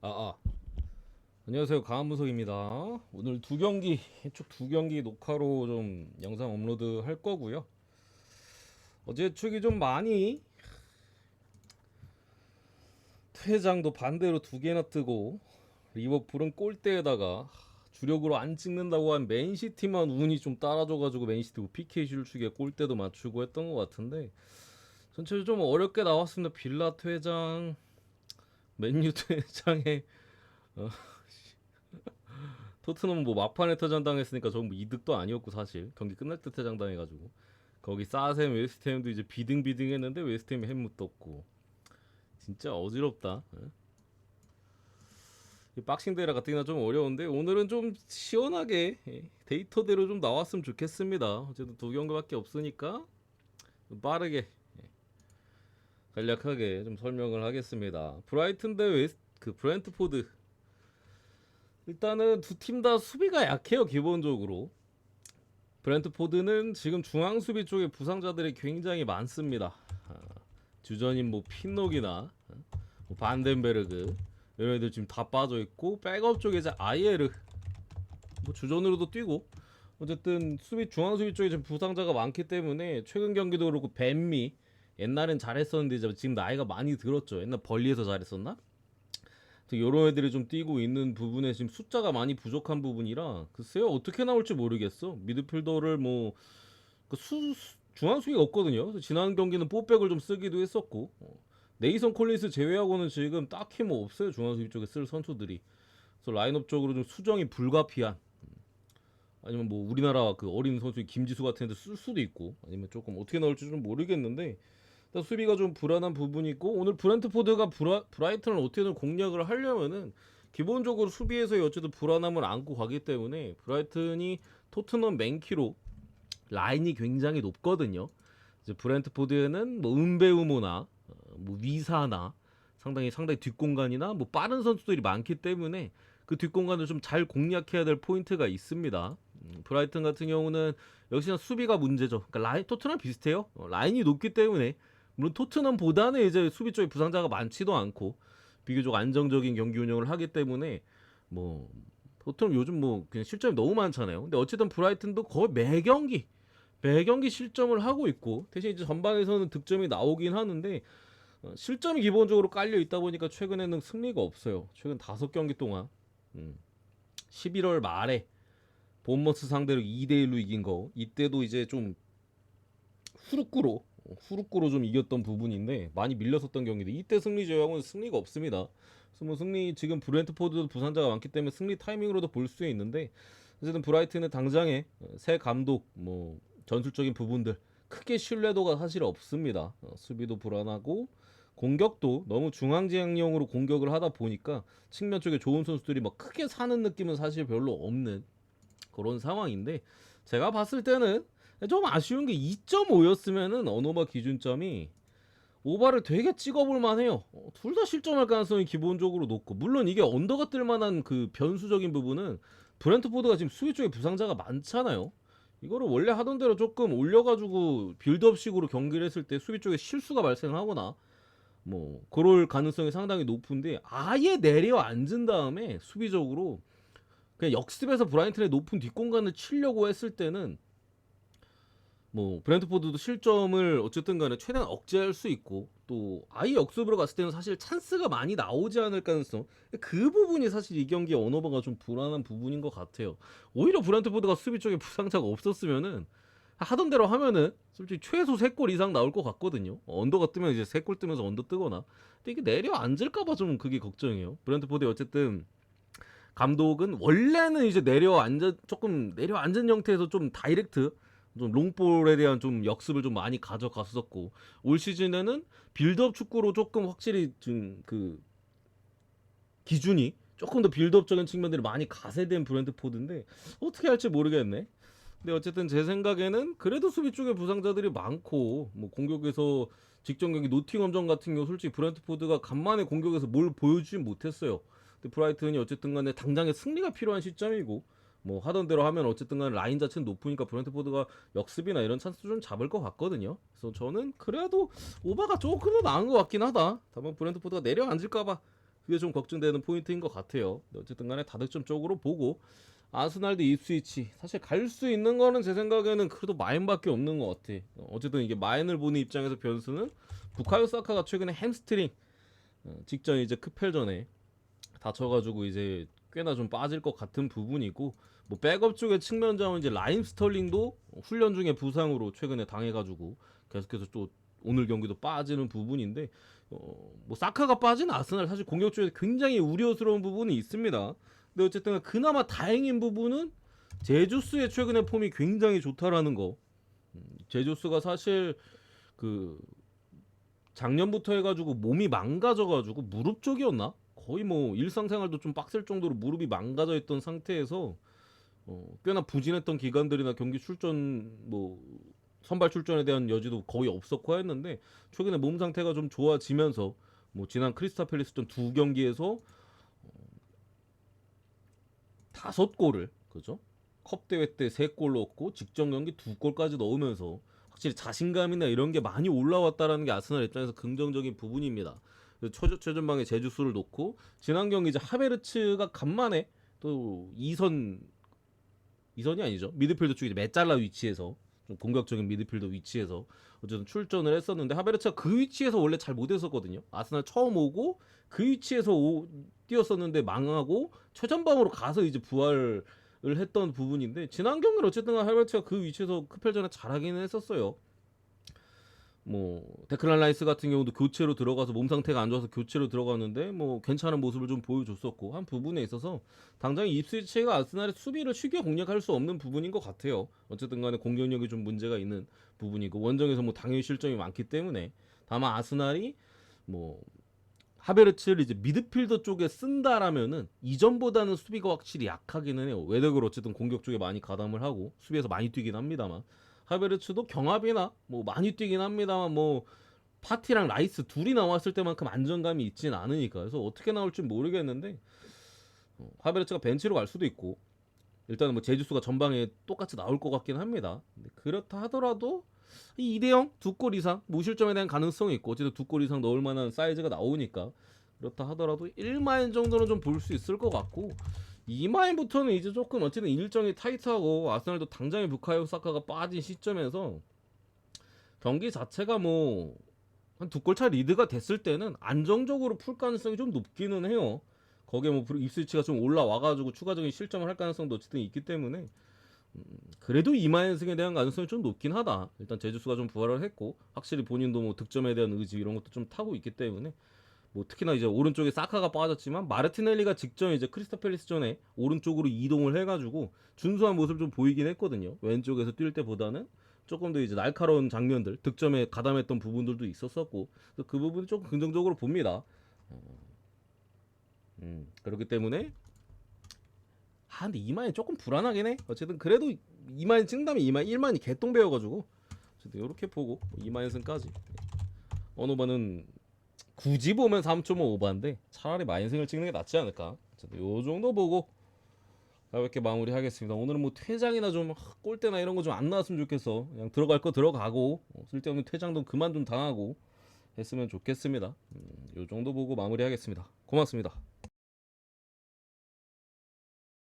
아, 아. 안녕하세요. 강한무석입니다. 오늘 두 경기 녹화로 좀 영상 업로드 할 거고요. 어제 축이 좀 많이 퇴장도 반대로 두 개나 뜨고 리버풀은 골대에다가 주력으로 안 찍는다고 한 맨시티만 운이 좀 따라줘가지고 맨시티 PK 실축에 골대도 맞추고 했던 것 같은데 전체적으로 좀 어렵게 나왔습니다. 빌라 퇴장, 맨유 퇴장에 토트넘은 뭐 막판에 퇴장당했으니까 전부 이득도 아니었고 사실 경기 끝날 때 퇴장당해가지고 거기 사셈 웨스트햄도 이제 비등비등했는데 웨스트햄이 햄못 떴고 진짜 어지럽다. 이 박싱 대회라 가뜩이나 좀 어려운데 오늘은 좀 시원하게 데이터대로 좀 나왔으면 좋겠습니다. 어쨌든 두 경기밖에 없으니까 좀 빠르게 간략하게 좀 설명을 하겠습니다. 브라이튼 대 그 브랜트포드. 일단은 두 팀 다 수비가 약해요 기본적으로. 브랜트포드는 지금 중앙 수비 쪽에 부상자들이 굉장히 많습니다. 주전인 뭐 핀록이나 뭐 반덴베르그 이런 애들 지금 다 빠져 있고 백업 쪽에 이제 아이에르 뭐 주전으로도 뛰고 어쨌든 수비 중앙 수비 쪽에 지금 부상자가 많기 때문에 최근 경기도 그렇고 벤미 옛날엔 잘했었는데 이제 지금 나이가 많이 들었죠. 옛날 벌리에서 잘했었나? 이런 애들이 좀 뛰고 있는 부분에 지금 숫자가 많이 부족한 부분이라 글쎄요 어떻게 나올지 모르겠어. 미드필더를 뭐 중앙 수비가 없거든요. 그래서 지난 경기는 뽀백을 좀 쓰기도 했었고 네이선 콜린스 제외하고는 지금 딱히 뭐 없어요. 중앙 수비 쪽에 쓸 선수들이. 그래서 라인업 쪽으로 좀 수정이 불가피한 아니면 뭐 우리나라 그 어린 선수 김지수 같은 애들 쓸 수도 있고 아니면 조금 어떻게 나올지 좀 모르겠는데 일단 수비가 좀 불안한 부분이 있고 오늘 브랜트포드가 브라이튼을 어떻게든 공략을 하려면은 기본적으로 수비에서의 어쨌든 불안함을 안고 가기 때문에 브라이튼이 토트넘 맨키로 라인이 굉장히 높거든요. 이제 브랜트포드에는 뭐 은베우모나 뭐 위사나 상당히 뒷공간이나 뭐 빠른 선수들이 많기 때문에 그 뒷공간을 좀 잘 공략해야 될 포인트가 있습니다. 브라이튼 같은 경우는 역시나 수비가 문제죠. 그러니까 라인 토트넘 비슷해요. 라인이 높기 때문에 물론 토트넘보다는 이제 수비 쪽에 부상자가 많지도 않고 비교적 안정적인 경기 운영을 하기 때문에 뭐 토트넘 요즘 뭐 그냥 실점이 너무 많잖아요. 근데 어쨌든 브라이튼도 거의 매경기 실점을 하고 있고 대신 이제 전반에서는 득점이 나오긴 하는데 실점이 기본적으로 깔려 있다 보니까 최근에는 승리가 없어요. 최근 5경기 동안 11월 말에 본머스 상대로 2대1로 이긴 거 이때도 이제 좀 후루꾸로 좀 이겼던 부분인데 많이 밀렸었던 경기인데 이때 승리 제외하고는 승리가 없습니다. 그래서 뭐 승리 지금 브랜트포드도 부상자가 많기 때문에 승리 타이밍으로도 볼 수 있는데 어쨌든 브라이튼은 당장에 새 감독 뭐 전술적인 부분들 크게 신뢰도가 사실 없습니다. 수비도 불안하고 공격도 너무 중앙지향형으로 공격을 하다 보니까 측면 쪽에 좋은 선수들이 막 크게 사는 느낌은 사실 별로 없는 그런 상황인데 제가 봤을 때는 좀 아쉬운 게 2.5였으면은 언어바 기준점이 오바를 되게 찍어볼 만해요. 둘 다 실점할 가능성이 기본적으로 높고 물론 이게 언더가 뜰 만한 그 변수적인 부분은 브랜트포드가 지금 수비 쪽에 부상자가 많잖아요. 이거를 원래 하던 대로 조금 올려가지고 빌드업식으로 경기를 했을 때 수비 쪽에 실수가 발생하거나 뭐 그럴 가능성이 상당히 높은데 아예 내려앉은 다음에 수비적으로 그냥 역습에서 브라이튼의 높은 뒷공간을 치려고 했을 때는 뭐 브랜트포드도 실점을 어쨌든 간에 최대한 억제할 수 있고 또 아예 역습으로 갔을 때는 사실 찬스가 많이 나오지 않을 가능성 그 부분이 사실 이 경기 언어버가 좀 불안한 부분인 것 같아요. 오히려 브랜트포드가 수비 쪽에 부상자가 없었으면은 하던 대로 하면은 솔직히 최소 3골 이상 나올 것 같거든요. 언더가 뜨면 이제 3골 뜨면서 언더 뜨거나 근데 이게 내려앉을까봐 좀 그게 걱정이에요. 브랜트포드 어쨌든 감독은 원래는 이제 조금 내려앉은 형태에서 좀 다이렉트 좀 롱볼에 대한 좀 역습을 좀 많이 가져갔었고 올 시즌에는 빌드업 축구로 조금 확실히 좀 그 기준이 조금 더 빌드업적인 측면들이 많이 가세된 브랜트포드인데 어떻게 할지 모르겠네. 근데 어쨌든 제 생각에는 그래도 수비 쪽에 부상자들이 많고 뭐 공격에서 직전 경기 노팅엄전 같은 경우 솔직히 브랜트포드가 간만에 공격에서 뭘 보여주지 못했어요. 근데 브라이튼이 어쨌든 간에 당장의 승리가 필요한 시점이고 뭐 하던 대로 하면 어쨌든 간에 라인 자체는 높으니까 브랜트포드가 역습이나 이런 찬스 좀 잡을 것 같거든요. 그래서 저는 그래도 오바가 조금 더 나은 것 같긴 하다. 다만 브랜트포드가 내려앉을까봐 그게 좀 걱정되는 포인트인 것 같아요. 어쨌든 간에 다득점 쪽으로 보고 아스날도 입스위치 사실 갈 수 있는 거는 제 생각에는 그래도 마인밖에 없는 것 같아. 어쨌든 이게 마인을 보는 입장에서 변수는 부카요 사카가 최근에 햄스트링 직전 이제 크펠전에 다쳐가지고 이제 꽤나 좀 빠질 것 같은 부분이고 뭐 백업 쪽의 측면 자원 이제 라임 스털링도 훈련 중에 부상으로 최근에 당해가지고 계속해서 또 오늘 경기도 빠지는 부분인데 뭐 사카가 빠진 아스날 사실 공격 쪽에 굉장히 우려스러운 부분이 있습니다. 근데 어쨌든 그나마 다행인 부분은 제주스의 최근의 폼이 굉장히 좋다라는 거. 제주스가 사실 그 작년부터 해가지고 몸이 망가져가지고 무릎 쪽이었나? 거의 뭐 일상생활도 좀 빡셀 정도로 무릎이 망가져 있던 상태에서 꽤나 부진했던 기간들이나 경기 출전 뭐 선발 출전에 대한 여지도 거의 없었고 했는데 최근에 몸 상태가 좀 좋아지면서 뭐 지난 크리스탈 팰리스전 두 경기에서 5골을 그죠? 컵 대회 때 3골 넣었고 직전 경기 2골까지 넣으면서 확실히 자신감이나 이런 게 많이 올라왔다라는 게 아스날 입장에서 긍정적인 부분입니다. 최전방에 제주스를 놓고 지난 경기 이제 하베르츠가 간만에 또 2선이 아니죠. 미드필더 쪽에 메잘라 위치에서 좀 공격적인 미드필더 위치에서 어쨌든 출전을 했었는데 하베르츠가 그 위치에서 원래 잘 못했었거든요. 아스날 처음 오고 그 위치에서 뛰었었는데 망하고 최전방으로 가서 이제 부활을 했던 부분인데 지난 경기는 어쨌든 하베르츠가 그 위치에서 크펠전에 잘하기는 했었어요. 뭐 데클란 라이스 같은 경우도 교체로 들어가서 몸 상태가 안 좋아서 교체로 들어갔는데 뭐 괜찮은 모습을 좀 보여줬었고 한 부분에 있어서 당장 입스위치가 아스날의 수비를 쉽게 공략할 수 없는 부분인 것 같아요. 어쨌든 간에 공격력이 좀 문제가 있는 부분이고 원정에서 뭐 당연히 실점이 많기 때문에 다만 아스날이 뭐 하베르츠를 이제 미드필더 쪽에 쓴다라면은 이전보다는 수비가 확실히 약하기는 해요. 외덕을 어쨌든 공격 쪽에 많이 가담을 하고 수비에서 많이 뛰긴 합니다만 하베르츠도 경합이나 뭐 많이 뛰긴 합니다만 뭐 파티랑 라이스 둘이 나왔을 때만큼 안정감이 있진 않으니까 그래서 어떻게 나올지 모르겠는데 하베르츠가 벤치로 갈 수도 있고 일단은 뭐 제주스가 전방에 똑같이 나올 것 같긴 합니다. 근데 그렇다 하더라도 2대0 2골 이상 무실점에 대한 가능성이 있고 어쨌든 2골 이상 넣을 만한 사이즈가 나오니까 그렇다 하더라도 1마인 정도는 좀 볼 수 있을 것 같고 2마인부터는 이제 조금 어쨌든 일정이 타이트하고 아스날도 당장에 부카요 사카가 빠진 시점에서 경기 자체가 뭐 한 2골차 리드가 됐을 때는 안정적으로 풀 가능성이 좀 높기는 해요. 거기에 뭐 입스위치가 좀 올라와가지고 추가적인 실점을 할 가능성도 어쨌든 있기 때문에 그래도 2마연승에 대한 가능성이 좀 높긴 하다. 일단 제주스가 좀 부활을 했고 확실히 본인도 뭐 득점에 대한 의지 이런 것도 좀 타고 있기 때문에 뭐 특히나 이제 오른쪽에 사카가 빠졌지만 마르티넬리가 직전 이제 크리스탈 팰리스 전에 오른쪽으로 이동을 해가지고 준수한 모습을 좀 보이긴 했거든요. 왼쪽에서 뛸 때보다는 조금 더 이제 날카로운 장면들 득점에 가담했던 부분들도 있었었고 그래서 그 부분을 조금 긍정적으로 봅니다. 그렇기 때문에 근데 2만이 조금 불안하긴 해. 어쨌든 그래도 2만이 찍다면 2만 1만이 개똥 배워가지고 어쨌든 이렇게 보고 2만승까지 어노바는 굳이 보면 3.5 오버인데 차라리 마인승을 찍는 게 낫지 않을까. 어쨌든 요 정도 보고 가볍게 마무리하겠습니다. 오늘은 뭐 퇴장이나 좀 골대나 이런 거 좀 안 나왔으면 좋겠어. 그냥 들어갈 거 들어가고 쓸데없는 퇴장도 그만 좀 당하고 했으면 좋겠습니다. 요 정도 보고 마무리하겠습니다. 고맙습니다.